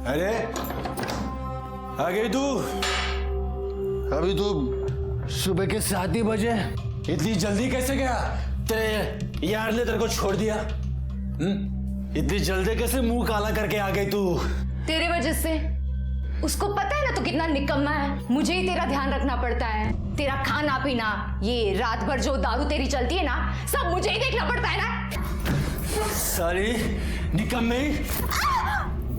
अरे आ गई तू? अभी तो सुबह के 7 ही बजे। इतनी जल्दी कैसे गया? तेरे यार ने तेरे को छोड़ दिया? इतनी जल्दी कैसे मुंह काला करके आ गई तू? तेरे वजह से। उसको पता है ना तू कितना निकम्मा है। मुझे ही तेरा ध्यान रखना पड़ता है। तेरा खाना पीना, ये रात भर जो दारू तेरी चलती है ना, सब मुझे ही देखना पड़ता है ना। सारी निकम्मे,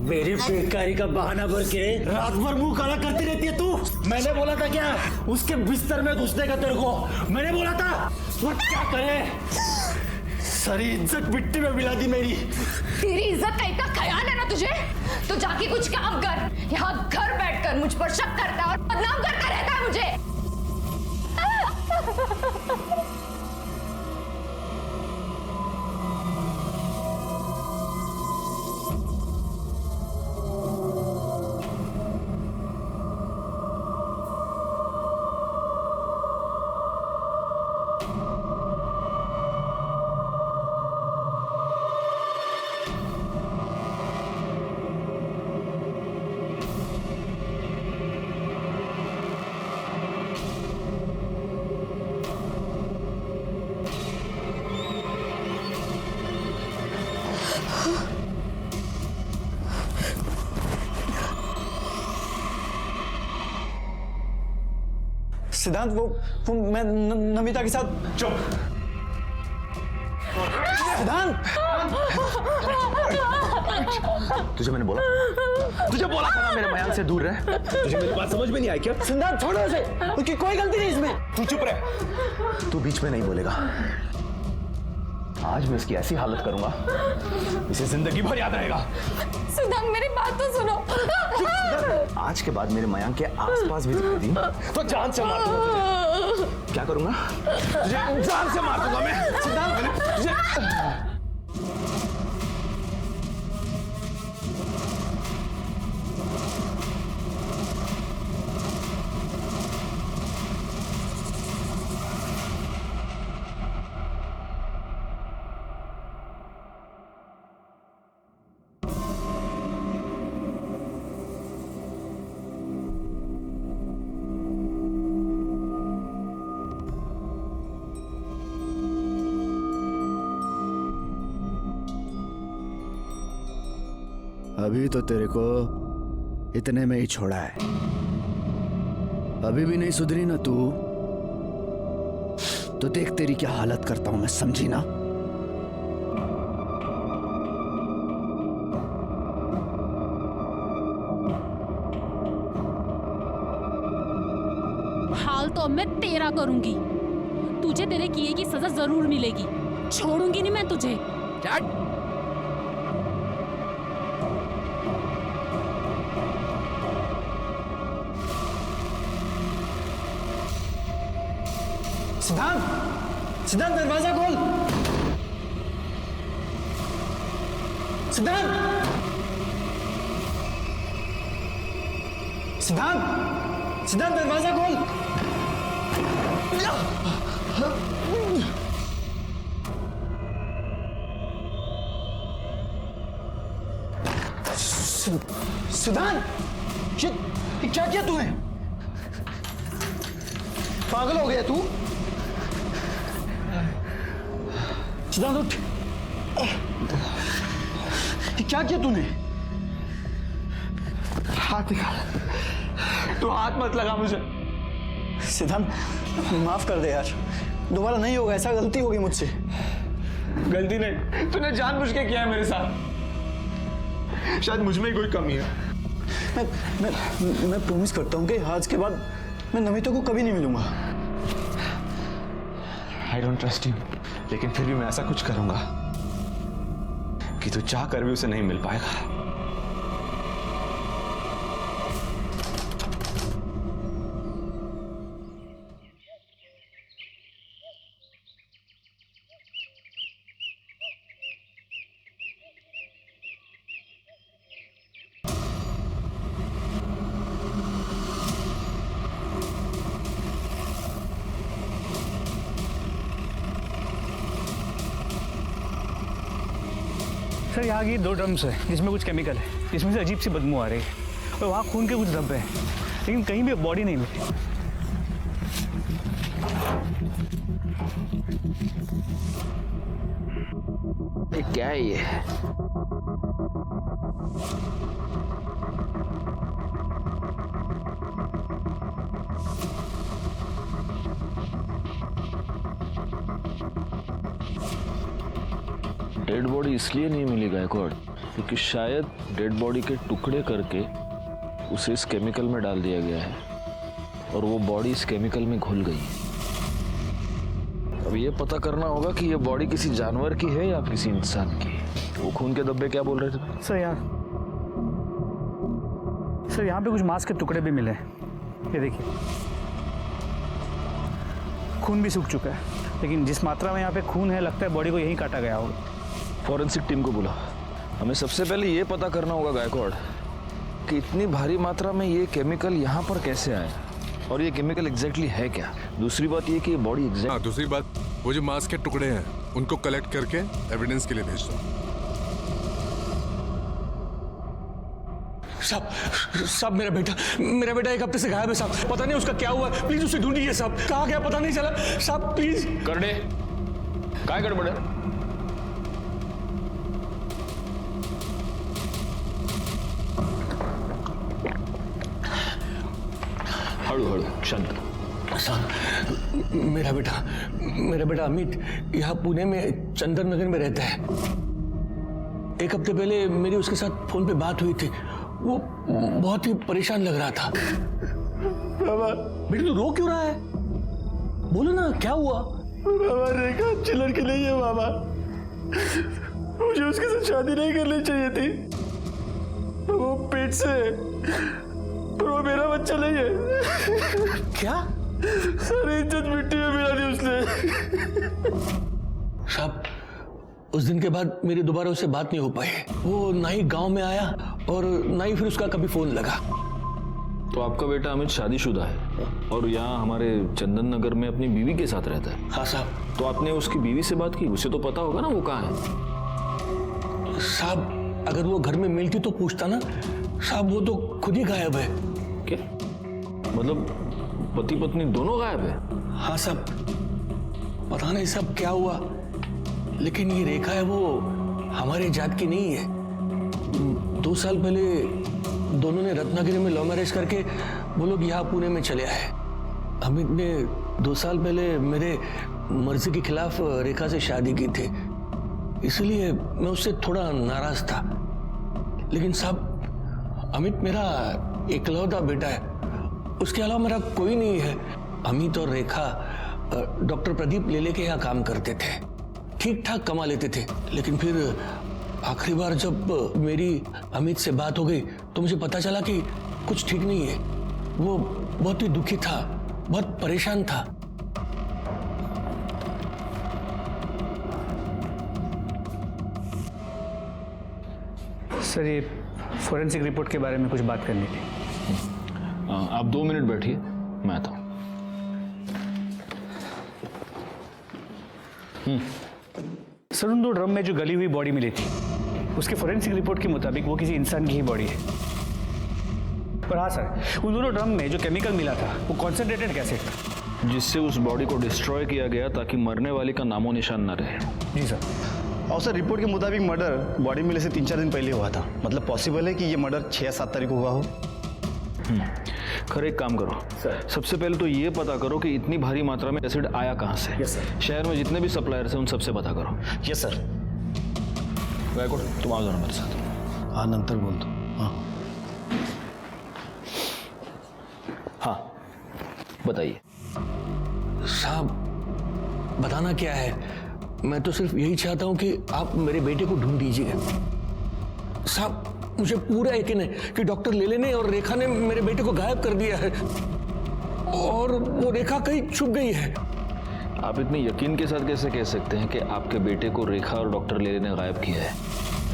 मेरी बेकारी का बहाना भर के रात भर मुंह काला करती रहती है तू। मैंने बोला था क्या उसके बिस्तर में घुसने का तेरे को? मैंने बोला था। वो क्या करे? सारी इज्जत मिट्टी में मिला दी मेरी। तेरी इज्जत का इतना ख्याल है ना तुझे, तो जाके कुछ काम कर। यहाँ घर बैठकर मुझ पर शक करता है और बदनाम करता रहता है मुझे। सिद्धांत, वो मैं नमिता के साथ। चुप। सिद्धांत, तुझे मैंने बोला, तुझे बोला था ना मेरे मयांक से दूर रह। तुझे मेरी बात समझ में नहीं आई क्या? सिद्धांत छोड़ो उसे, उसकी कोई गलती नहीं इसमें। तू चुप रह। तू बीच में नहीं बोलेगा। आज मैं इसकी ऐसी हालत करूंगा, इसे जिंदगी भर याद रहेगा। सिद्धांत मेरी बात तो सुनो। आज के बाद मेरे मयांक के आसपास भी दिखाई दी तो जान से मार दूंगा। क्या करूंगा? तुझे जान से मार दूंगा मैं। सिद्धांत, अभी तो तेरे को इतने में ही छोड़ा है। अभी भी नहीं सुधरी ना तू, तो देख तेरी क्या हालत करता हूं मैं, समझी ना? हाल तो अब मैं तेरा करूंगी। तुझे तेरे किए की सजा जरूर मिलेगी। छोड़ूंगी नहीं मैं तुझे। सिद्धांत, सिद्धांत दरवाजा खोल। सिद्धांत, सिद्धांत, सिद्धांत दरवाजा खोल। सिद्धांत, ये क्या किया तूने? पागल हो गया तू? सिद्धांत उठ। क्या किया तूने? हाथ निकाल। तू हाथ मत लगा मुझे। सिद्धांत, माफ कर दे यार, दोबारा नहीं होगा ऐसा। गलती होगी मुझसे। गलती नहीं, तूने जानबूझ के किया है मेरे साथ। शायद मुझ में ही कोई कमी है। मैं प्रॉमिस करता हूँ कि आज के बाद मैं नमिता को कभी नहीं मिलूंगा। I don't trust you, लेकिन फिर भी मैं ऐसा कुछ करूंगा कि तू चाह कर भी उसे नहीं मिल पाएगा। सर यहाँ की 2 ड्रम्स है जिसमें कुछ केमिकल है, जिसमें से अजीब सी बदबू आ रही है और वहाँ खून के कुछ धब्बे हैं, लेकिन कहीं भी बॉडी नहीं मिली। ये क्या है ये? डेड बॉडी इसलिए नहीं मिली गायकवाड़ क्योंकि शायद डेड बॉडी के टुकड़े करके उसे इस केमिकल में डाल दिया गया है और वो बॉडी इस केमिकल में घुल गई है। अब ये पता करना होगा कि ये बॉडी किसी जानवर की है या किसी इंसान की। वो खून के धब्बे क्या बोल रहे थे? सर यहाँ पे कुछ मांस के टुकड़े भी मिले हैं, ये देखिए। खून भी सूख चुका है, लेकिन जिस मात्रा में यहाँ पे खून है लगता है बॉडी को यहीं काटा गया होगा। फॉरेंसिक टीम को बुला। हमें सबसे पहले ये पता करना होगा गायकवाड़ कि इतनी भारी मात्रा में ये केमिकल यहाँ पर कैसे आया और ये केमिकल एग्जैक्टली है क्या। दूसरी बात ये कि ये बॉडी एग्जैक्ट। दूसरी बात, वो जो मांस के टुकड़े हैं उनको कलेक्ट करके एविडेंस के लिए भेज दो। साहब मेरा बेटा 1 हफ्ते से गायब है साहब, पता नहीं उसका क्या हुआ, प्लीज उसे ढूंढिए साहब, कहाँ गया पता नहीं चला साहब, प्लीज। करडे काय गड़बड़ है? हड़ू हड़ू शांत। साहब मेरा बेटा अमित यहाँ पुणे में चंदन नगर में रहता है। 1 हफ्ते पहले मेरी उसके साथ फोन पे बात हुई थी, वो बहुत ही परेशान लग रहा था। बाबा बेटा तू रो क्यों रहा है, बोलो ना क्या हुआ। बाबा रेखा अच्छी लड़की नहीं है बाबा, मुझे उसके साथ शादी नहीं करनी चाहिए थी। वो पेट से और वो मेरा बच्चा नहीं है। क्या? सारी इज्जत मिट्टी में मिला दी उसने। साहब उस दिन के बाद मेरी दोबारा उससे बात नहीं हो पाई। वो ना ही गांव में आया और ना ही फिर उसका कभी फोन लगा। तो आपका बेटा अमित शादीशुदा है और यहाँ हमारे चंदन नगर में अपनी बीवी के साथ रहता है। हाँ साहब। तो आपने उसकी बीवी से बात की? उसे तो पता होगा ना वो कहाँ है। साहब अगर वो घर में मिलती तो पूछता ना साहब, वो तो खुद ही गायब है। क्या मतलब पति पत्नी दोनों गायब है? हाँ साहब, पता नहीं सब क्या हुआ, लेकिन ये रेखा है वो हमारे जात की नहीं है। 2 साल पहले दोनों ने रत्नागिरी में लव मैरिज करके वो लोग यहाँ पुणे में चले आए। अमित ने 2 साल पहले मेरे मर्जी के खिलाफ रेखा से शादी की थी, इसलिए मैं उससे थोड़ा नाराज था। लेकिन साहब अमित मेरा इकलौता बेटा है, उसके अलावा मेरा कोई नहीं है। अमित और रेखा डॉक्टर प्रदीप लेले के यहाँ काम करते थे, ठीक ठाक कमा लेते थे। लेकिन फिर आखिरी बार जब मेरी अमित से बात हो गई तो मुझे पता चला कि कुछ ठीक नहीं है। वो बहुत ही दुखी था, बहुत परेशान था। सर ये फोरेंसिक रिपोर्ट के बारे में कुछ बात करनी थी। आप 2 मिनट बैठिए, मैं आता हूँ। सर उन 2 ड्रम में जो गली हुई बॉडी मिली थी उसके फोरेंसिक रिपोर्ट के मुताबिक वो किसी इंसान की ही बॉडी है। पर हाँ सर, उन दोनों ड्रम में जो केमिकल मिला था वो कॉन्सेंट्रेटेड एसिड था, जिससे उस बॉडी को डिस्ट्रॉय किया गया ताकि मरने वाले का नामो निशान न रहे। जी सर। और सर रिपोर्ट के मुताबिक मर्डर बॉडी मिलने से 3-4 दिन पहले हुआ था, मतलब पॉसिबल है कि ये मर्डर 6 या 7 तारीख को हुआ हो। खैर एक काम करो सर, सबसे पहले तो ये पता करो कि इतनी भारी मात्रा में एसिड आया कहाँ से। Yes sir. शहर में जितने भी सप्लायर्स हैं उन सबसे पता करो। Yes sir. गायकवाड़ तुम आओ जरा मेरे साथ। हाँ नंतर बोल दो। हाँ बताइए। साहब बताना क्या है, मैं तो सिर्फ यही चाहता हूं कि आप मेरे बेटे को ढूंढ दीजिए। साहब मुझे पूरा यकीन है कि डॉक्टर लेले ने और रेखा ने मेरे बेटे को गायब कर दिया है और वो रेखा कहीं छुप गई है। आप इतने यकीन के साथ कैसे कह सकते हैं कि आपके बेटे को रेखा और डॉक्टर लेले ने गायब किया है?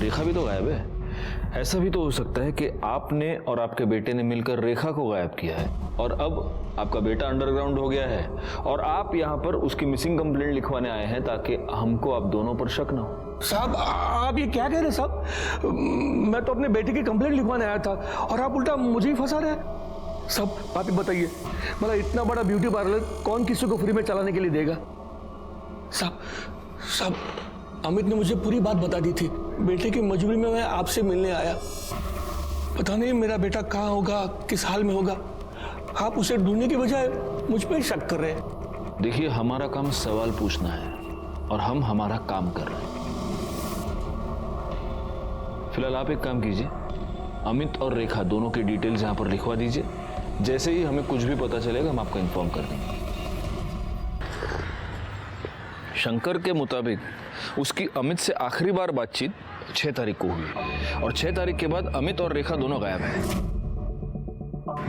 रेखा भी तो गायब है। ऐसा भी तो हो सकता है कि आपने और आपके बेटे ने मिलकर रेखा को गायब किया है और अब आपका बेटा अंडरग्राउंड हो गया है और आप यहाँ पर उसकी मिसिंग कंप्लेंट लिखवाने आए हैं ताकि हमको आप दोनों पर शक ना हो। साहब आप ये क्या कह रहे हैं साहब? मैं तो अपने बेटे की कंप्लेंट लिखवाने आया था और आप उल्टा मुझे ही फंसा रहे हैं। साहब आप ही बताइए, मतलब इतना बड़ा ब्यूटी पार्लर कौन किसी को फ्री में चलाने के लिए देगा? साहब अमित ने मुझे पूरी बात बता दी थी। बेटे की मजबूरी में मैं आपसे मिलने आया। पता नहीं मेरा बेटा कहाँ होगा, किस हाल में होगा। आप उसे ढूंढने की बजाय मुझ पर शक कर रहे हैं। देखिए, हमारा काम सवाल पूछना है और हम हमारा काम कर रहे हैं। फिलहाल आप एक काम कीजिए, अमित और रेखा दोनों की डिटेल्स यहां पर लिखवा दीजिए। जैसे ही हमें कुछ भी पता चलेगा हम आपको इन्फॉर्म कर देंगे। शंकर के मुताबिक उसकी अमित से आखिरी बार बातचीत 6 तारीख को हुई और 6 तारीख के बाद अमित और रेखा दोनों गायब हैं।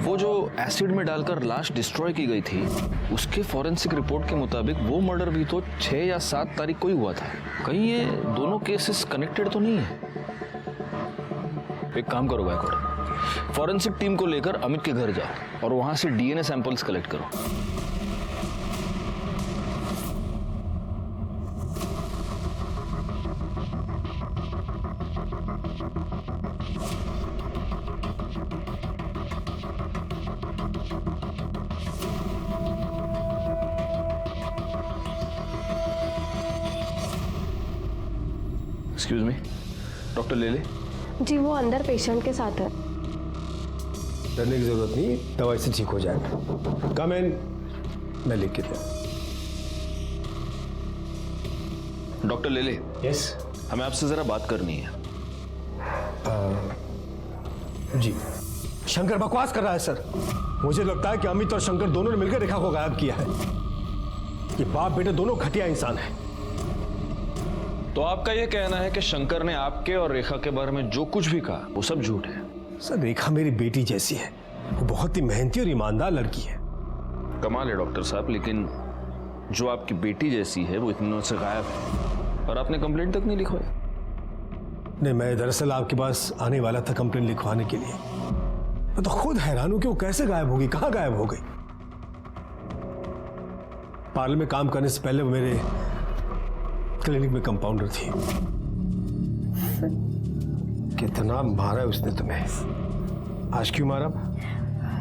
वो जो एसिड में डालकर लाश डिस्ट्रॉय की गई थी, उसके फॉरेंसिक रिपोर्ट के मुताबिक वो मर्डर भी तो 6 या 7 तारीख को ही हुआ था। कहीं ये दोनों केसेस कनेक्टेड तो नहीं है? एक काम करो गायकवाड़, फॉरेंसिक टीम को लेकर अमित के घर जाओ और वहां से डीएनए सैंपल्स कलेक्ट करो। एक्सक्यूज मी, डॉक्टर ले ले। जी वो अंदर पेशेंट के साथ है। डरने की जरूरत नहीं, दवाई से ठीक हो जाएगा। कम इन, मैं लिख के दे। डॉक्टर ले ले। यस, हमें आपसे जरा बात करनी है। जी। शंकर बकवास कर रहा है सर। मुझे लगता है कि अमित और शंकर दोनों ने मिलकर रेखा को गायब किया है। ये बाप बेटे दोनों घटिया इंसान हैं। तो आपका यह कहना है कि शंकर ने आपके और रेखा के बारे में जो कुछ भी कहा वो सब झूठ है? सर, रेखा मेरी बेटी जैसी है। वो बहुत ही मेहनती और ईमानदार लड़की है। कमाल है डॉक्टर साहब, लेकिन जो आपकी बेटी जैसी है वो इतने दिनों से गायब है और आपने कंप्लेंट तक नहीं लिखवाई। नहीं, मैं दरअसल आपके पास आने वाला था कंप्लेंट लिखवाने के लिए। मैं तो खुद हैरान हूं कि वो कैसे गायब होगी, कहां गायब हो गई। पार्लर में काम करने से पहले वो मेरे क्लिनिक में कंपाउंडर थी। कितना मारा है उसने तुम्हें? आज क्यों मारा?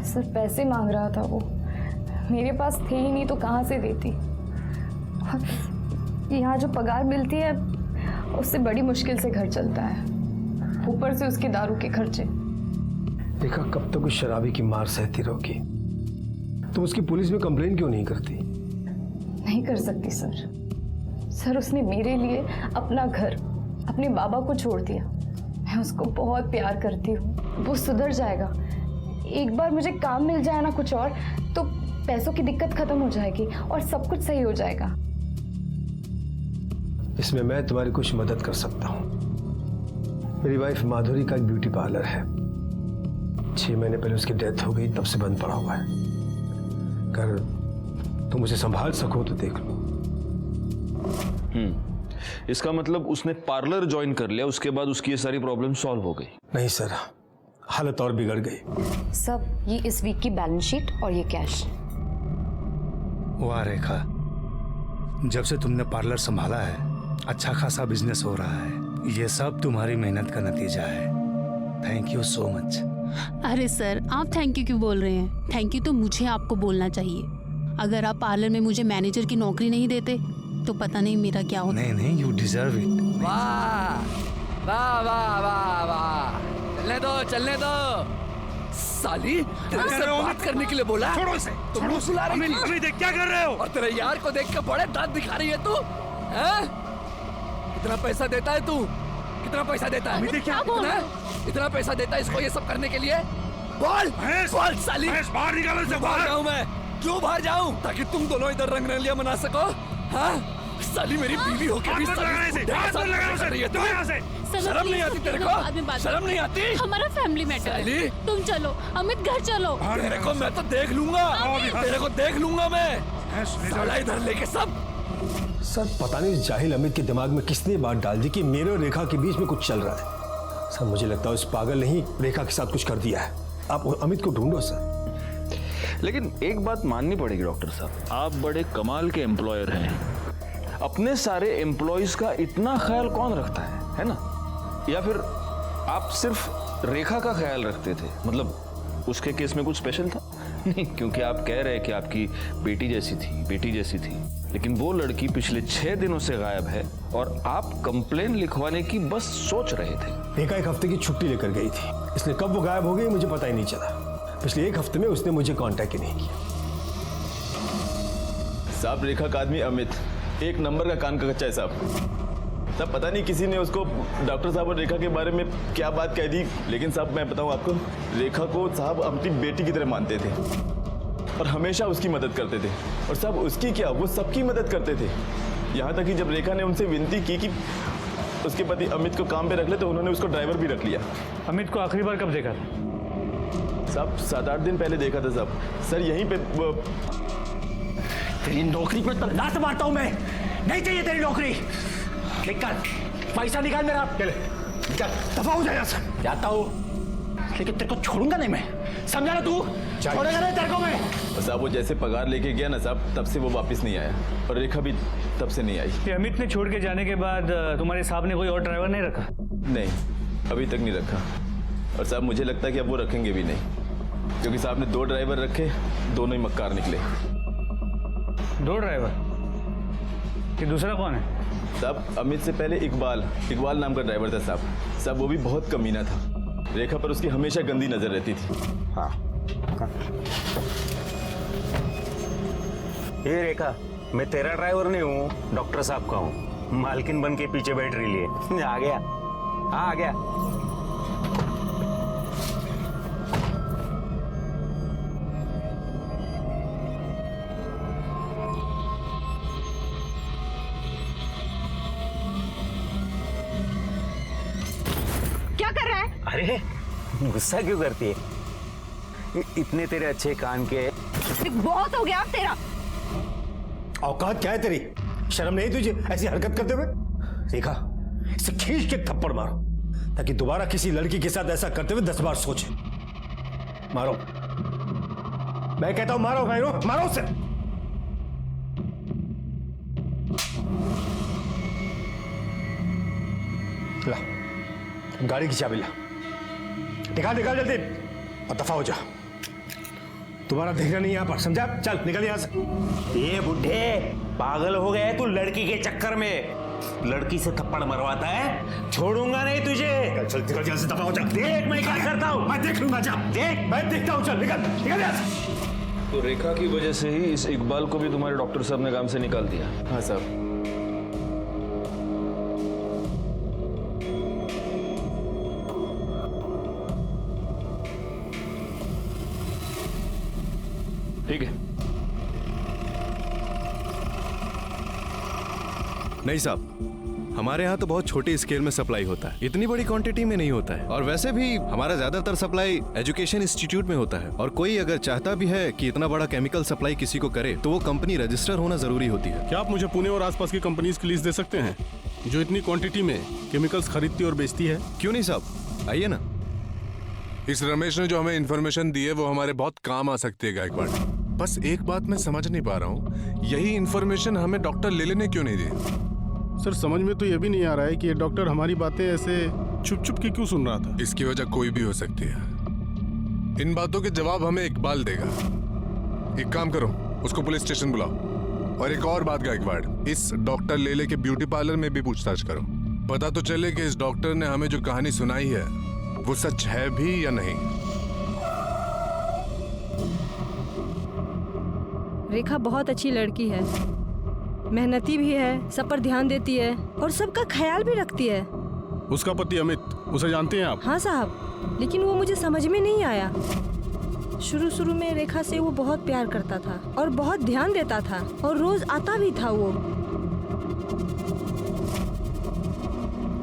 सर पैसे मांग रहा था वो, मेरे पास थे ही नहीं तो कहाँ से देती। यहाँ जो पगार मिलती है उससे बड़ी मुश्किल से घर चलता है, ऊपर से उसके दारू के खर्चे। देखा, कब तक उस शराबी की मार सहती रहोगी? तुम उसकी पुलिस में कंप्लेन क्यों नहीं करती? नहीं कर सकती सर। सर उसने मेरे लिए अपना घर, अपने बाबा को छोड़ दिया। मैं उसको बहुत प्यार करती हूँ। वो सुधर जाएगा। एक बार मुझे काम मिल जाए ना कुछ और, तो पैसों की दिक्कत खत्म हो जाएगी और सब कुछ सही हो जाएगा। इसमें मैं तुम्हारी कुछ मदद कर सकता हूँ। मेरी वाइफ माधुरी का एक ब्यूटी पार्लर है। 6 महीने पहले उसकी डेथ हो गई, तब से बंद पड़ा हुआ है। अगर तुम उसे संभाल सको तो देख लो। इसका मतलब उसने पार्लर ज्वाइन कर लिया, उसके बाद उसकी ये सारी प्रॉब्लम सॉल्व हो गई? नहीं सर, हालत और बिगड़ गई। सब ये इस वीक की बैलेंस शीट और ये कैश। वाह रेखा, जब से तुमने पार्लर संभाला है अच्छा खासा बिजनेस हो रहा है। ये सब तुम्हारी मेहनत का नतीजा है। Thank you so much. अरे सर, आप थैंक यू क्यों बोल रहे हैं? थैंक यू तो मुझे आपको बोलना चाहिए। अगर आप पार्लर में मुझे मैनेजर की नौकरी नहीं देते तो पता नहीं मेरा क्या होता। नहीं नहीं, यू डिजर्व इट। वाह वाह वाह वाह वाह, चलने दो साली, तेरे से बात करने के लिए बोला। छोड़ो इसे, तुम बुला रही थी। अमित क्या कर रहे हो? और तेरे यार को देख के बड़े दांत दिखा रही है तू, हैं? कितना पैसा देता है तू? कितना पैसा देता है? अमित क्या बोल रहा है? इतना पैसा देता है इसको ये सब करने के लिए? बोल बोल साली, बाहर निकालो इसे। बाहर जाऊं मैं? क्यों बाहर जाऊं? ताकि तुम दोनों इधर रंगरलिया मना सको? हाँ साली, मेरी बीवी होके भी शर्म नहीं आती तेरे को? शर्म नहीं आती? हमारा फैमिली मैटर है। तुम चलो अमित, घर चलो। तेरे को मैं तो देख लूंगा, तेरे को देख लूंगा मैं। साला इधर लेके सब। सर, पता नहीं जाहिल अमित के दिमाग में किसने बात डाल दी कि मेरे और रेखा के बीच में कुछ चल रहा है। सर मुझे लगता है उस पागल ने ही रेखा के साथ कुछ कर दिया है। आप अमित को ढूंढो सर। लेकिन एक बात माननी पड़ेगी डॉक्टर साहब, आप बड़े कमाल के एम्प्लॉयर हैं। अपने सारे एम्प्लॉयज का इतना ख्याल कौन रखता है ना? या फिर आप सिर्फ रेखा का ख्याल रखते थे? मतलब उसके केस में कुछ स्पेशल था? नहीं, क्योंकि आप कह रहे हैं कि आपकी बेटी जैसी थी, लेकिन वो लड़की पिछले 6 दिनों से गायब है और आप कंप्लेन लिखवाने की बस सोच रहे थे। रेखा 1 हफ्ते की छुट्टी लेकर गई थी, इसलिए कब वो गायब हो गई मुझे पता ही नहीं चला। पिछले 1 हफ्ते में उसने मुझे कांटेक्ट ही नहीं किया। साहब रेखा का आदमी अमित 1 नंबर का कान का कच्चा है साहब। तब पता नहीं किसी ने उसको डॉक्टर साहब और रेखा के बारे में क्या बात कह दी, लेकिन साहब मैं बताऊं आपको, रेखा को साहब अपनी बेटी की तरह मानते थे और हमेशा उसकी मदद करते थे। और साहब उसकी क्या, वो सबकी मदद करते थे। यहाँ तक कि जब रेखा ने उनसे विनती की कि उसके पति अमित को काम पे रख ले, तो उन्होंने उसको ड्राइवर भी रख लिया। अमित को आखिरी बार कब देखा था? साहब 7-8 दिन पहले देखा था साहब। सर यहीं पे तेरी नौकरी पे तो लात मारता हूं मैं। नहीं चाहिए तेरी नौकरी। निकाल पैसा, निकाल मेरा। निकाल, दफा हो जाएगा सर। जाता हूँ, लेकिन तेरे को छोड़ूंगा नहीं मैं, समझा ना? तू छोड़ेगा नहीं तेरे को मैं। साहब वो जैसे पगार लेके गया ना साहब, तब से वो वापस नहीं आया और रेखा भी तब से नहीं आई। अमित ने छोड़ के जाने के बाद तुम्हारे साहब ने कोई और ड्राइवर नहीं रखा? नहीं, अभी तक नहीं रखा। और साहब मुझे लगता है कि अब वो रखेंगे भी नहीं, क्योंकि साहब ने 2 ड्राइवर रखे, दोनों ही मक्कार निकले। 2 ड्राइवर? कि दूसरा कौन है? साहब अमित से पहले इकबाल नाम का ड्राइवर था साहब। वो भी बहुत कमीना था। रेखा पर उसकी हमेशा गंदी नजर रहती थी। हाँ। ये रेखा, मैं तेरा ड्राइवर नहीं हूँ, डॉक्टर साहब का हूँ। मालकिन बन के पीछे बैठ रही है। आ गया, हाँ आ गया। क्या कर रहा है? अरे गुस्सा क्यों करती है? इतने तेरे अच्छे कान के। बहुत हो गया अब तेरा। औकात क्या है तेरी? शर्म नहीं तुझे ऐसी हरकत करते हुए? रेखा, इसे खींच के थप्पड़ मारो, ताकि दोबारा किसी लड़की के साथ ऐसा करते हुए 10 बार सोचे। मारो, मैं कहता हूं मारो, मारो उसे। ला गाड़ी की चाबी ला, निकाल जल्दी और दफा हो जा। तुम्हारा देखना नहीं यहाँ पर, समझा? चल निकल यहाँ से। ये बुढ़े पागल हो गया है तू लड़की के चक्कर में। लड़की से थप्पड़ मरवाता है, छोड़ूंगा नहीं तुझे। चल निकल यहाँ से, दफा हो जा। देख मैं क्या करता हूँ। मैं देख लूंगा, जा देख, मैं देखता हूँ। चल निकल यहाँ से। तो रेखा की वजह से ही इस इकबाल को भी तुम्हारे डॉक्टर साहब ने काम से निकाल दिया? हाँ साहब। ठीक है। नहीं साहब, हमारे यहाँ तो बहुत छोटे स्केल में सप्लाई होता है, इतनी बड़ी क्वांटिटी में नहीं होता है। और वैसे भी हमारा ज्यादातर सप्लाई एजुकेशन इंस्टीट्यूट में होता है। और कोई अगर चाहता भी है कि इतना बड़ा केमिकल सप्लाई किसी को करे, तो वो कंपनी रजिस्टर होना जरूरी होती है। क्या आप मुझे पुणे और आसपास की कंपनीज की लिस्ट दे सकते हैं जो इतनी क्वांटिटी में केमिकल्स खरीदती और बेचती है? क्यों नहीं साहब, आइए ना। इस रमेश ने जो हमें इन्फॉर्मेशन दी है वो हमारे बहुत काम आ सकती है गायकवाड़। बस एक बात मैं समझ नहीं पा रहा हूँ, यही इन्फॉर्मेशन हमें डॉक्टर लेले ने क्यों नहीं दी? सर समझ में तो ये भी नहीं आ रहा है कि ये डॉक्टर हमारी बातें ऐसे छुप के क्यों सुन रहा था। इसकी वजह कोई भी हो सकती है। इन बातों के जवाब हमें इकबाल देगा। एक काम करो, उसको पुलिस स्टेशन बुलाओ। और एक और बात गायकवाड़, इस डॉक्टर लेले के ब्यूटी पार्लर में भी पूछताछ करो। पता तो चले कि इस डॉक्टर ने हमें जो कहानी सुनाई है वो सच है भी या नहीं। रेखा बहुत अच्छी लड़की है, मेहनती भी है, सब पर ध्यान देती है और सबका ख्याल भी रखती है। उसका पति अमित, उसे जानते हैं आप? हाँ साहब, लेकिन वो मुझे समझ में नहीं आया। शुरू में रेखा से वो बहुत प्यार करता था और बहुत ध्यान देता था और रोज आता भी था। वो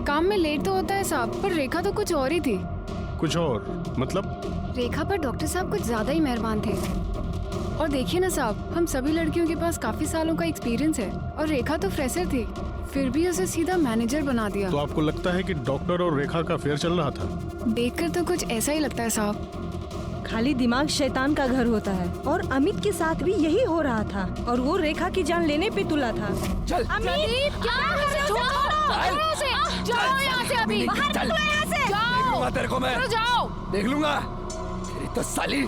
काम में लेट तो होता है साहब, पर रेखा तो कुछ और ही थी। कुछ और मतलब? रेखा पर डॉक्टर साहब कुछ ज्यादा ही मेहरबान थे। और देखिए ना साहब, हम सभी लड़कियों के पास काफी सालों का एक्सपीरियंस है और रेखा तो फ्रेशर थी। फिर भी उसे सीधा मैनेजर बना दिया। तो आपको लगता है कि डॉक्टर और रेखा का अफेयर चल रहा था? देखकर तो कुछ ऐसा ही लगता है साहब। खाली दिमाग शैतान का घर होता है, और अमित के साथ भी यही हो रहा था, और वो रेखा की जान लेने पे तुला था। चल अमित, क्या कर रहे हो? जाओ यहाँ से अभी, बाहर निकलो यहाँ से। देख लूंगा तेरे को मैं, जाओ। देख लूंगा। तेरी तो साली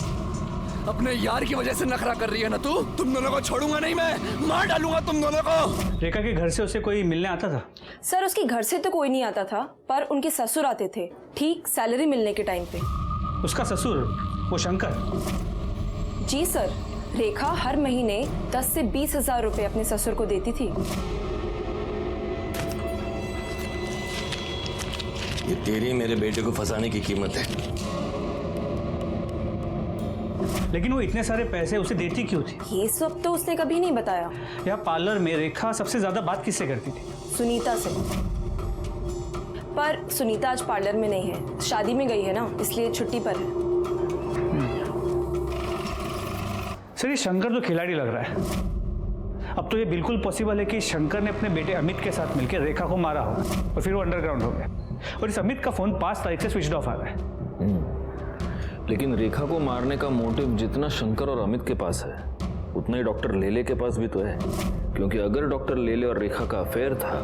अपने यार की वजह से नखरा कर रही है ना तू। तुम दोनों को छोड़ूंगा नहीं मैं, मार डालूंगा तुम दोनों को। रेखा के घर से उसे कोई मिलने आता था? सर उसके घर से तो कोई नहीं आता था, पर उनके ससुर आते थे ठीक सैलरी मिलने के टाइम पे। उसका ससुर वो शंकर? जी सर, रेखा हर महीने 10 से 20 हजार रुपए अपने ससुर को देती थी। ये तेरी मेरे बेटे को फंसाने की कीमत है। लेकिन वो इतने सारे पैसे उसे देती क्यों थी? ये सब तो उसने कभी नहीं बताया। यहाँ पार्लर में रेखा सबसे ज्यादा बात किससे करती थी? सुनीता से। पर सुनीता आज पार्लर में नहीं है, शादी में गई है ना, इसलिए छुट्टी पर है। सर ये शंकर तो खिलाड़ी लग रहा है। अब तो ये बिल्कुल पॉसिबल है कि शंकर ने अपने बेटे अमित के साथ मिलकर रेखा को मारा हो और फिर वो अंडरग्राउंड हो गया, और इस अमित का फोन 5 तारीख से स्विच ऑफ आ रहा है। लेकिन रेखा को मारने का मोटिव जितना शंकर और अमित के पास है, उतना ही डॉक्टर लेले के पास भी तो है। क्योंकि अगर डॉक्टर लेले और रेखा का अफेयर था,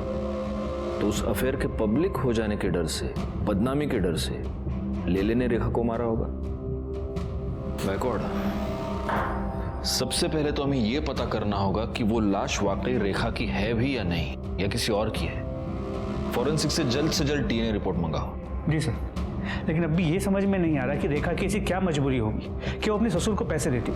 तो उस अफेयर के पब्लिक हो जाने के डर से, बदनामी के डर से लेले ने रेखा को मारा होगा। बैकवर्ड, सबसे पहले तो हमें यह पता करना होगा कि वो लाश वाकई रेखा की है भी या नहीं, या किसी और की है। फॉरेंसिक से जल्द डीएनए रिपोर्ट मंगाओ। जी सर, लेकिन अभी ये समझ में नहीं आ रहा कि रेखा की ऐसी क्या मजबूरी होगी कि वो अपने ससुर को पैसे देती।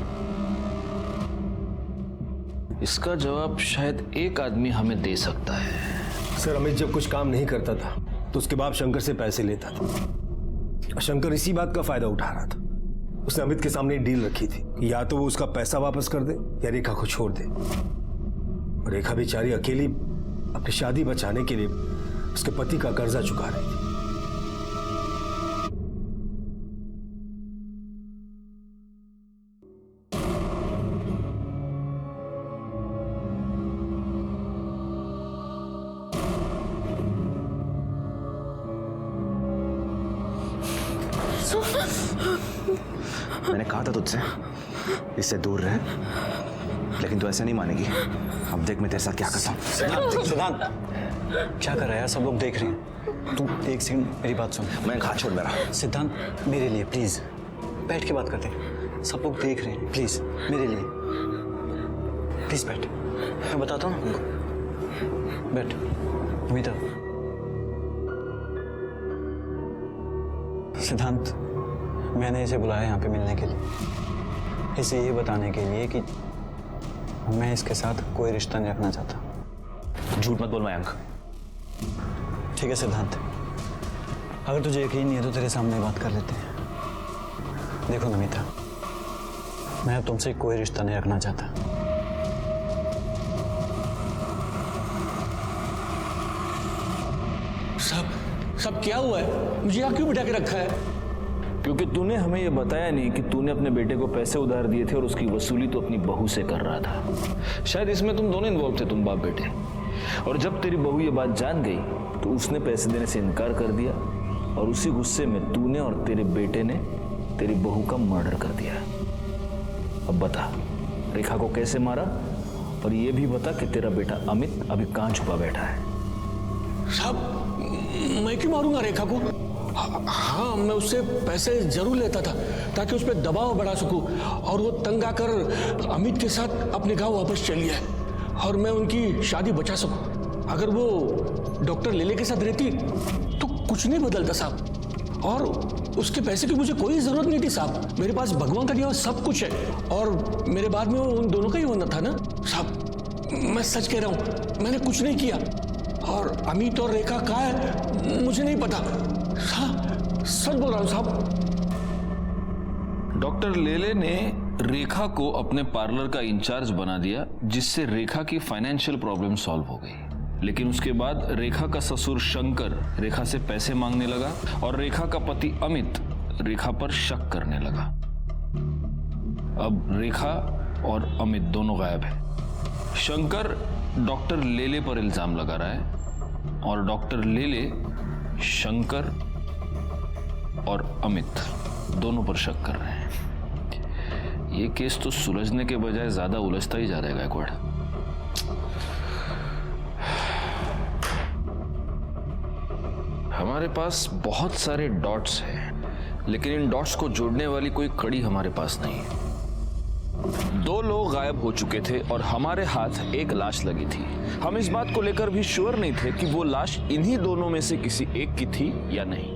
इसका जवाब शायद एक आदमी हमें दे सकता है। सर, अमित जब कुछ काम नहीं करता था तो उसके बाद शंकर से पैसे लेता था, और शंकर इसी बात का फायदा उठा रहा था। उसने अमित के सामने डील रखी थी, या तो वो उसका पैसा वापस कर दे या रेखा को छोड़ दे। रेखा बेचारी अकेली अपनी शादी बचाने के लिए उसके पति का कर्जा चुका रही थी। मैंने कहा था तुझसे इससे दूर रहे, लेकिन तू ऐसे नहीं मानेगी। अब देख मैं तेरे साथ क्या करता हूँ। सिद्धांत, क्या कर रहा है यार? सब लोग देख रहे हैं। तू एक सेकंड मेरी बात सुन। मैं हाथ छोड़ मेरा। सिद्धांत, मेरे लिए प्लीज बैठ के बात करते हैं। सब लोग देख रहे हैं, प्लीज मेरे लिए प्लीज बैठ। मैं बताता हूँ ना, बैठ। अमिता, सिद्धांत, मैंने इसे बुलाया यहाँ पे मिलने के लिए, इसे ये बताने के लिए कि मैं इसके साथ कोई रिश्ता नहीं रखना चाहता। झूठ मत बोल मयंक। ठीक है सिद्धांत, अगर तुझे यकीन नहीं है तो तेरे सामने बात कर लेते हैं। देखो नमिता, मैं अब तुमसे कोई रिश्ता नहीं रखना चाहता। सब क्या हुआ है? मुझे यहाँ क्यों बिठा के रखा है? क्योंकि तूने हमें यह बताया नहीं कि तूने अपने बेटे को पैसे उधार दिए थे और उसकी वसूली तो अपनी बहू से कर रहा था। शायद इसमें तुम दोनों इन्वॉल्व थे, तुम बाप बेटे। और जब तेरी बहू ये बात जान गई तो उसने पैसे देने से इनकार कर दिया, और उसी गुस्से में तूने और तेरे बेटे ने तेरी बहू का मर्डर कर दिया। अब बता, रेखा को कैसे मारा, और ये भी बता कि तेरा बेटा अमित अभी कहाँ छुपा बैठा है। साहब, मैं क्यों मारूंगा रेखा को? हाँ, मैं उससे पैसे जरूर लेता था ताकि उस पर दबाव बढ़ा सकूं, और वो तंग आकर अमित के साथ अपने गांव वापस चली है और मैं उनकी शादी बचा सकूं। अगर वो डॉक्टर लेले के साथ रहती तो कुछ नहीं बदलता साहब, और उसके पैसे की मुझे कोई जरूरत नहीं थी साहब। मेरे पास भगवान का दिया हुआ सब कुछ है, और मेरे बाद में वो उन दोनों का ही होना था ना साहब। मैं सच कह रहा हूँ, मैंने कुछ नहीं किया, और अमित और रेखा कहाँ है मुझे नहीं पता। सच बोल रहा हूँ साहब। डॉक्टर लेले ने रेखा को अपने पार्लर का इंचार्ज बना दिया, जिससे रेखा की फाइनेंशियल प्रॉब्लम सॉल्व हो गई। लेकिन उसके बाद रेखा का ससुर शंकर रेखा से पैसे मांगने लगा, और रेखा का पति अमित रेखा पर शक करने लगा। अब रेखा और अमित दोनों गायब है। शंकर डॉक्टर लेले पर इल्जाम लगा रहा है और डॉक्टर लेले शंकर और अमित दोनों पर शक कर रहे हैं। ये केस तो सुलझने के बजाय ज्यादा उलझता ही जा रहा है गायकवाड़। हमारे पास बहुत सारे डॉट्स हैं, लेकिन इन डॉट्स को जोड़ने वाली कोई कड़ी हमारे पास नहीं है। 2 लोग गायब हो चुके थे और हमारे हाथ एक लाश लगी थी। हम इस बात को लेकर भी श्योर नहीं थे कि वो लाश इन्हीं दोनों में से किसी एक की थी या नहीं।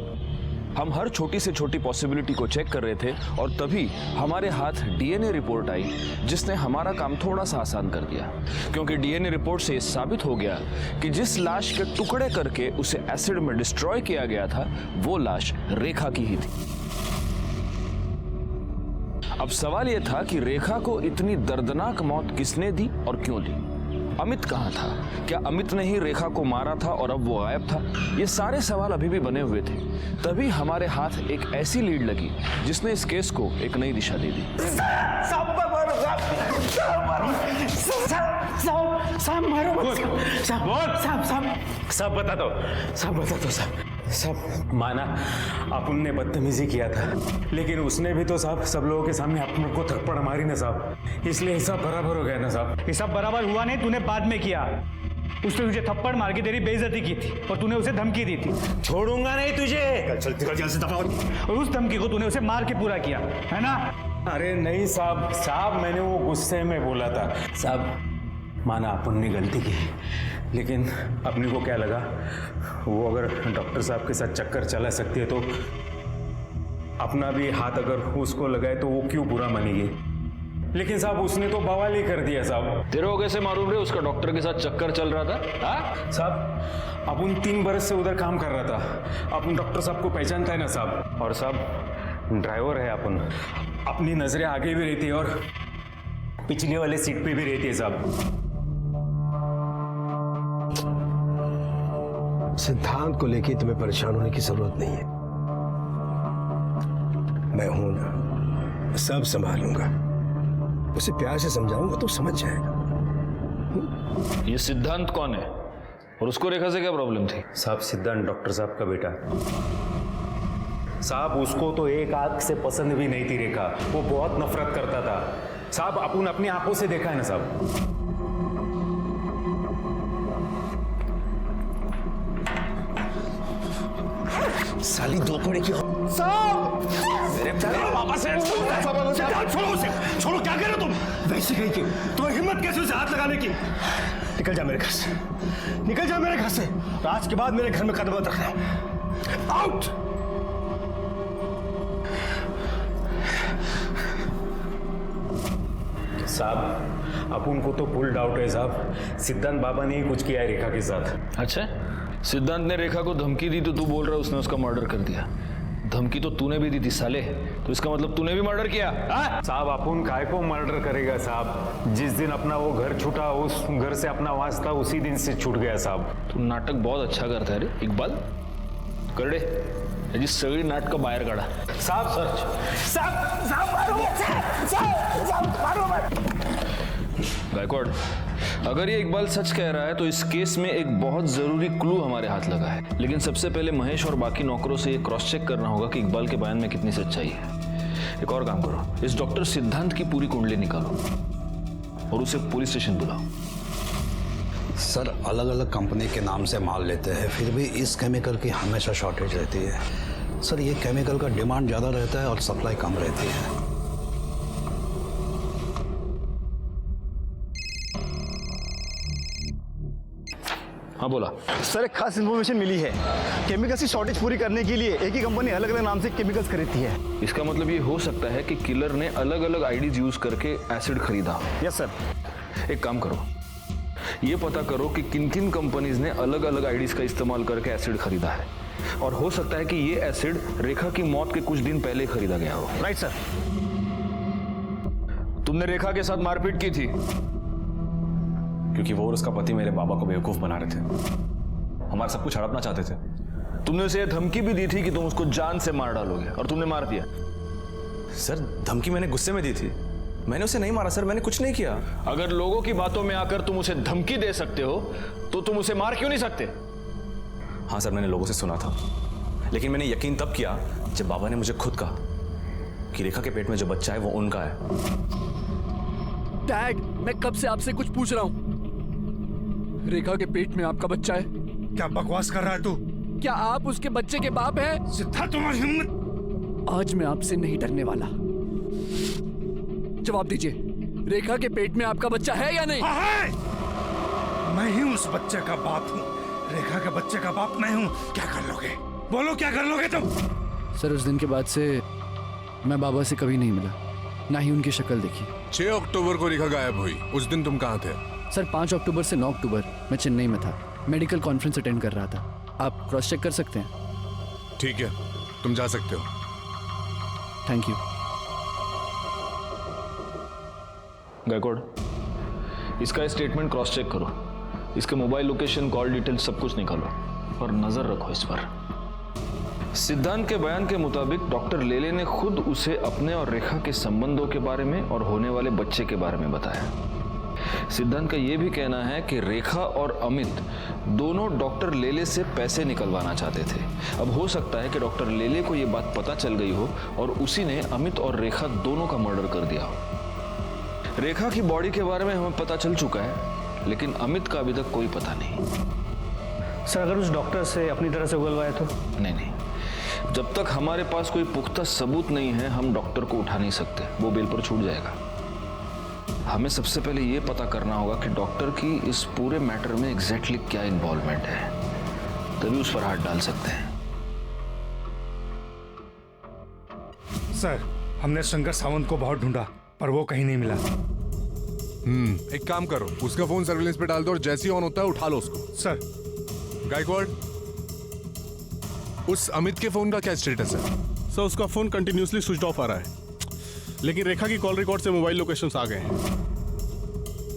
हम हर छोटी से छोटी पॉसिबिलिटी को चेक कर रहे थे और तभी हमारे हाथ डीएनए रिपोर्ट आई, जिसने हमारा काम थोड़ा सा आसान कर दिया, क्योंकि डीएनए रिपोर्ट से ये साबित हो गया कि जिस लाश के टुकड़े करके उसे एसिड में डिस्ट्रॉय किया गया था वो लाश रेखा की ही थी। अब सवाल यह था कि रेखा को इतनी दर्दनाक मौत किसने दी और क्यों दी? अमित कहां था? क्या अमित ने ही रेखा को मारा था और अब वो गायब था? ये सारे सवाल अभी भी बने हुए थे। तभी हमारे हाथ एक ऐसी लीड लगी जिसने इस केस को एक नई दिशा दे दी। सब बता दो साहब। माना अपन ने बदतमीजी किया था, लेकिन उसने भी तो साहब सब लोगों के सामने अपन को थप्पड़ मारी ना साहब, इसलिए हिसाब बराबर हो गया ना साहब। हिसाब बराबर हुआ नहीं, तूने बाद में किया। उसने तुझे थप्पड़ मार के तेरी बेइज्जती की थी और तूने उसे धमकी दी थी। छोड़ूंगा नहीं तुझे, चल जल्दी से दफा। और उस धमकी को तूने उसे मार के पूरा किया, है ना? अरे नहीं साहब मैंने वो गुस्से में बोला था साहब। माना अपन ने गलती की, लेकिन अपने को क्या लगा वो अगर डॉक्टर साहब के साथ चक्कर चला सकती है तो अपना भी हाथ अगर उसको लगाए तो वो क्यों बुरा मानेगी। लेकिन साहब उसने तो बवाल ही कर दिया साहब। तेरे को कैसे मालूम रे उसका डॉक्टर के साथ चक्कर चल रहा था? साहब अपन 3 बरस से उधर काम कर रहा था, अपन डॉक्टर साहब को पहचानता है ना साहब। और साहब ड्राइवर है अपन, अपनी नजरें आगे भी रहती है और पिछले वाले सीट पे भी रहती है साहब। सिद्धांत को लेके तुम्हें परेशान होने की जरूरत नहीं है। मैं हूं ना, सब संभालूंगा। उसे प्यार से समझाऊंगा तो समझ जाएगा। ये सिद्धांत कौन है और उसको रेखा से क्या प्रॉब्लम थी? साहब सिद्धांत डॉक्टर साहब का बेटा साहब। उसको तो एक आंख से पसंद भी नहीं थी रेखा, वो बहुत नफरत करता था साहब। अपन अपनी आंखों से देखा है ना साहब। साली दो पड़े की साहब मेरे पापा से छोड़ो उसे, छोड़ो। क्या कर रहे हो तुम? वैसे कहीं की तुम्हें हिम्मत कैसे उसे हाथ लगाने की? निकल जा मेरे घर से, निकल जा मेरे घर से। आज के बाद मेरे घर में कदम मत रखना। आउट। साहब अपन को तो फुल डाउट है साहब, सिद्धांत बाबा ने ही कुछ किया है रेखा के साथ। अच्छा, सिद्धांत ने रेखा को धमकी दी तो तू बोल रहा है उसने उसका मर्डर कर दिया। धमकी तो तूने भी दी थी साले, तो इसका मतलब तूने भी मर्डर किया? साहब अपन काय को मर्डर करेगा साहब? जिस दिन अपना वो घर छूटा, उस घर से अपना वास्ता उसी दिन से छूट गया साहब। तू नाटक बहुत अच्छा करता है रे इकबाल। कर दे याची सगळी नाटक बाहेर काढा। साहब साहब मारो गायकवाड़, अगर ये इकबाल सच कह रहा है तो इस केस में एक बहुत जरूरी क्लू हमारे हाथ लगा है। लेकिन सबसे पहले महेश और बाकी नौकरों से ये क्रॉस चेक करना होगा कि इकबाल के बयान में कितनी सच्चाई है। एक और काम करो, इस डॉक्टर सिद्धांत की पूरी कुंडली निकालो और उसे पुलिस स्टेशन बुलाओ। सर अलग अलग कंपनी के नाम से माल लेते हैं, फिर भी इस केमिकल की हमेशा शॉर्टेज रहती है। सर ये केमिकल का डिमांड ज़्यादा रहता है और सप्लाई कम रहती है। हाँ बोला सर। एक खास इन्फॉर्मेशन मिली है, केमिकल्स की शॉर्टेज पूरी करने के लिए एक ही कंपनी अलग अलग नाम से केमिकल्स खरीदती है। इसका मतलब ये हो सकता है कि किलर ने अलग अलग आईडीज यूज करके एसिड खरीदा। Yes sir. एक काम करो, ये पता करो कि किन किन कंपनीज ने अलग अलग आईडीज का इस्तेमाल करके एसिड खरीदा है, और हो सकता है कि ये एसिड रेखा की मौत के कुछ दिन पहले खरीदा गया हो। Right sir. तुमने रेखा के साथ मारपीट की थी क्योंकि वो और उसका पति मेरे बाबा को बेवकूफ बना रहे थे, हमारा सब कुछ हड़पना चाहते थे। तुमने उसे धमकी भी दी थी कि तुम उसको जान से मार डालोगे और तुमने मार दिया। सर धमकी मैंने गुस्से में दी थी, मैंने उसे नहीं मारा सर, मैंने कुछ नहीं किया। अगर लोगों की बातों में आकर तुम उसे धमकी दे सकते हो तो तुम उसे मार क्यों नहीं सकते? हाँ सर, मैंने लोगों से सुना था, लेकिन मैंने यकीन तब किया जब बाबा ने मुझे खुद कहा कि रेखा के पेट में जो बच्चा है वो उनका है। डैड, मैं कब से आपसे कुछ पूछ रहा हूँ। रेखा के पेट में आपका बच्चा है? क्या बकवास कर रहा है तू? क्या आप उसके बच्चे के बाप हैं? सिद्धार्थ, तुम्हारी हिम्मत! आज मैं आपसे नहीं डरने वाला। जवाब दीजिए, रेखा के पेट में आपका बच्चा है या नहीं? हाँ है। मैं ही उस बच्चे का बाप हूँ, रेखा के बच्चे का बाप मैं हूँ। क्या कर लोगे? बोलो, क्या कर लोगे तुम? सर, उस दिन के बाद से मैं बाबा से कभी नहीं मिला, ना ही उनकी शक्ल देखी। 6 अक्टूबर को रेखा गायब हुई, उस दिन तुम कहाँ थे? सर, 5 अक्टूबर से 9 अक्टूबर मैं चेन्नई में था, मेडिकल कॉन्फ्रेंस अटेंड कर रहा था। आप क्रॉस चेक कर सकते हैं। ठीक है, तुम जा सकते हो। Thank you. गायकवाड़, इसका स्टेटमेंट क्रॉस चेक करो, इसके मोबाइल लोकेशन, कॉल डिटेल सब कुछ निकालो और नजर रखो इस पर। सिद्धांत के बयान के मुताबिक डॉक्टर लेले ने खुद उसे अपने और रेखा के संबंधों के बारे में और होने वाले बच्चे के बारे में बताया। सिद्धांत का यह भी कहना है कि रेखा और अमित दोनों डॉक्टर लेले से पैसे निकलवाना चाहते थे। अब हो सकता है कि डॉक्टर लेले को यह बात पता चल गई हो और उसी ने अमित और रेखा दोनों का मर्डर कर दिया हो। रेखा की बॉडी के बारे में हमें पता चल चुका है, लेकिन अमित का अभी तक कोई पता नहीं। सर, अगर उस डॉक्टर से अपनी तरह से उगलवाया तो? नहीं, जब तक हमारे पास कोई पुख्ता सबूत नहीं है हम डॉक्टर को उठा नहीं सकते, वो बेल पर छूट जाएगा। हमें सबसे पहले ये पता करना होगा कि डॉक्टर की इस पूरे मैटर में एग्जैक्टली क्या इन्वॉल्वमेंट है, तभी उस पर हाथ डाल सकते हैं। सर, हमने शंकर सावंत को बहुत ढूंढा पर वो कहीं नहीं मिला। एक काम करो, उसका फोन सर्विलेंस पे डाल दो और जैसे ही ऑन होता है उठा लो उसको। सर। गायकवाड़, उस अमित के फोन का क्या स्टेटस है? सर, उसका फोन कंटिन्यूसली स्विच ऑफ आ रहा है, लेकिन रेखा की कॉल रिकॉर्ड से मोबाइल लोकेशंस आ गए हैं।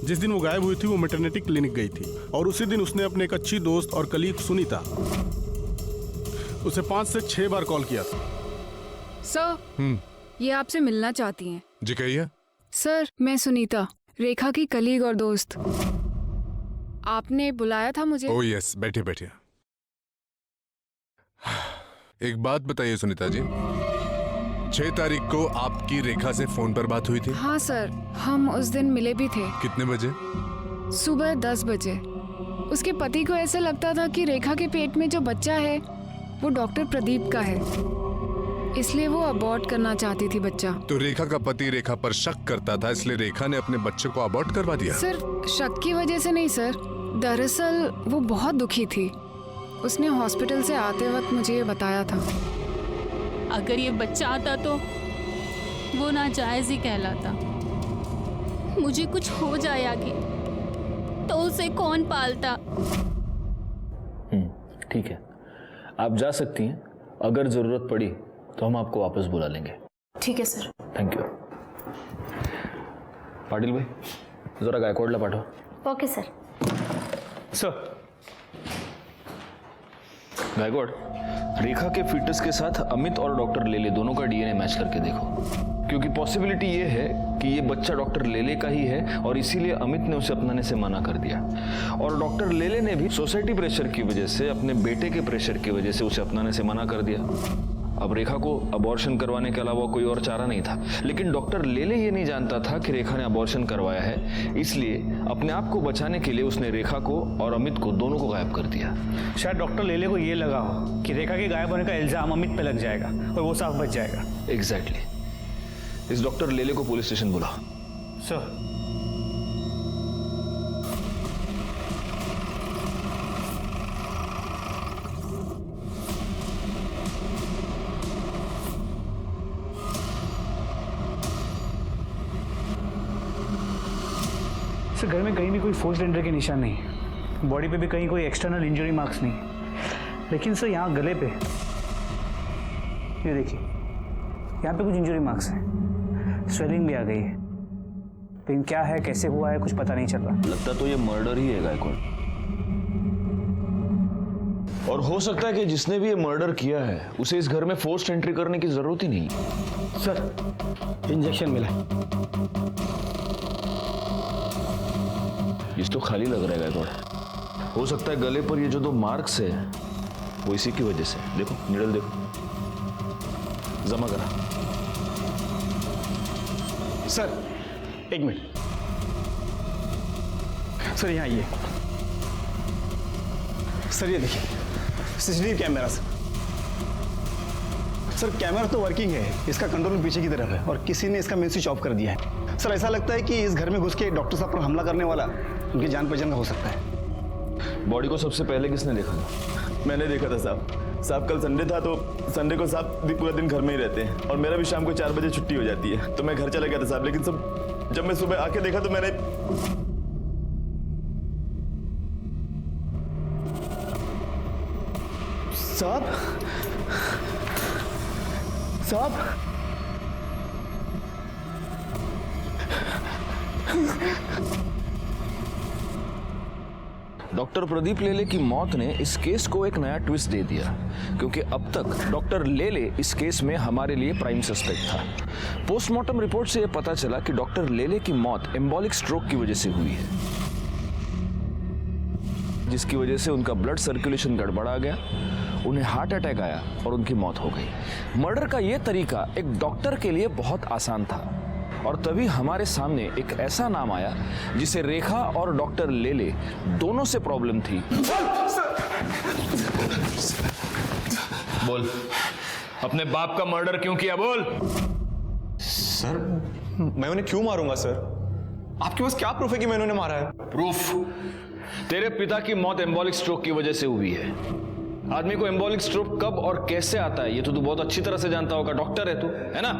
जिस दिन वो गायब हुई थी वो मैटरनिटी क्लिनिक गई थी और उसी दिन उसने अपने एक अच्छी दोस्त और कलीग सुनीता उसे 5 से 6 बार कॉल किया था। सर, ये आपसे मिलना चाहती हैं। जी कहिए। सर, मैं सुनीता, रेखा की कलीग और दोस्त। आपने बुलाया था मुझे? ओह यस, बैठिए बैठिए। एक बात बताइए सुनीता जी, 6 तारीख को आपकी रेखा से फोन पर बात हुई थी? हाँ सर, हम उस दिन मिले भी थे। कितने बजे? सुबह 10 बजे। उसके पति को ऐसा लगता था कि रेखा के पेट में जो बच्चा है वो डॉक्टर प्रदीप का है, इसलिए वो अबॉर्ट करना चाहती थी बच्चा। तो रेखा का पति रेखा पर शक करता था, इसलिए रेखा ने अपने बच्चे को अबॉर्ट करवा दिया? सर, शक की वजह से नहीं सर, दरअसल वो बहुत दुखी थी। उसने हॉस्पिटल से आते वक्त मुझे ये बताया था। अगर ये बच्चा आता तो वो नाजायज ही कहलाता। मुझे कुछ हो जाए आगे तो उसे कौन पालता? ठीक है, आप जा सकती हैं। अगर जरूरत पड़ी तो हम आपको वापस बुला लेंगे। ठीक है सर। Thank you. पाटिल भाई, जरा गायकवाड़ला पाठव। Okay sir. सर। गायकवाड़, रेखा के फीटस के साथ अमित और डॉक्टर लेले दोनों का डीएनए मैच करके देखो, क्योंकि पॉसिबिलिटी ये है कि ये बच्चा डॉक्टर लेले का ही है और इसीलिए अमित ने उसे अपनाने से मना कर दिया। और डॉक्टर लेले ने भी सोसाइटी प्रेशर की वजह से, अपने बेटे के प्रेशर की वजह से उसे अपनाने से मना कर दिया। अब रेखा को अबॉर्शन करवाने के अलावा कोई और चारा नहीं था, लेकिन डॉक्टर लेले ये नहीं जानता था कि रेखा ने अबॉर्शन करवाया है, इसलिए अपने आप को बचाने के लिए उसने रेखा को और अमित को दोनों को गायब कर दिया। शायद डॉक्टर लेले को ये लगा हो कि रेखा के गायब होने का इल्जाम अमित पे लग जाएगा और वो साफ बच जाएगा। एग्जैक्टली। इस डॉक्टर लेले को पुलिस स्टेशन बुलाओ। सर। घर में कहीं भी कोई फोर्स एंट्री के निशान नहीं, बॉडी पे भी कहीं कोई एक्सटर्नल इंजरी मार्क्स नहीं, लेकिन सर यहाँ गले पे ये देखिए, यहाँ पे कुछ इंजरी मार्क्स हैं, स्वेलिंग भी आ गई है, लेकिन क्या है, कैसे हुआ है, कुछ पता नहीं चल रहा। लगता तो ये मर्डर ही है गायकवाड़। और हो सकता है कि जिसने भी ये मर्डर किया है उसे इस घर में फोर्स्ड एंट्री करने की जरूरत ही नहीं। सर इंजेक्शन मिला है। इस तो खाली लग रहा है गायकवाड़। हो सकता है गले पर ये जो 2 मार्क्स है वो इसी की वजह से। देखो निडल देखो, जमा करा। सर 1 मिनट सर, यहाँ आइए सर, ये देखिए सीसीटीवी कैमरा। सर कैमरा तो वर्किंग है, इसका कंट्रोल पीछे की तरफ है और किसी ने इसका मेन स्विच ऑफ कर दिया है। सर ऐसा लगता है कि इस घर में घुस के डॉक्टर साहब पर हमला करने वाला उनकी जान पहचान का हो सकता है। बॉडी को सबसे पहले किसने देखा था? मैंने देखा था साहब कल संडे था तो संडे को साहब पूरा दिन घर में ही रहते हैं और मेरा भी शाम को 4 बजे छुट्टी हो जाती है, तो मैं घर चला गया था साहब। लेकिन सब जब मैं सुबह आके देखा तो मैंने साहब डॉक्टर प्रदीप लेले की मौत ने इस केस को एक नया ट्विस्ट दे दिया, क्योंकि अब तक डॉक्टर लेले इस केस में हमारे लिए प्राइम सस्पेक्ट था। पोस्टमार्टम रिपोर्ट से यह पता चला कि डॉक्टर लेले की मौत एम्बोलिक स्ट्रोक की वजह से हुई है, जिसकी वजह से उनका ब्लड सर्कुलेशन गड़बड़ा गया, उन्हें हार्ट अटैक आया और उनकी मौत हो गई। मर्डर का यह तरीका एक डॉक्टर के लिए बहुत आसान था और तभी हमारे सामने एक ऐसा नाम आया जिसे रेखा और डॉक्टर लेले दोनों से प्रॉब्लम थी। बोल, अपने बाप का मर्डर क्यों किया? बोल। सर मैं उन्हें क्यों मारूंगा सर? आपके पास क्या प्रूफ है कि मैंने उन्हें मारा है? प्रूफ? तेरे पिता की मौत एम्बोलिक स्ट्रोक की वजह से हुई है। आदमी को एम्बोलिक स्ट्रोक कब और कैसे आता है ये तो तू बहुत अच्छी तरह से जानता होगा, डॉक्टर है तू, है ना?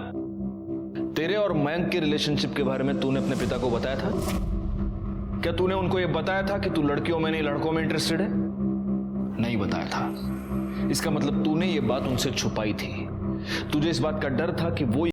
तेरे और मयंक के रिलेशनशिप के बारे में तूने अपने पिता को बताया था? क्या तूने उनको यह बताया था कि तू लड़कियों में नहीं लड़कों में इंटरेस्टेड है? नहीं बताया था। इसका मतलब तूने ये बात उनसे छुपाई थी। तुझे इस बात का डर था कि वो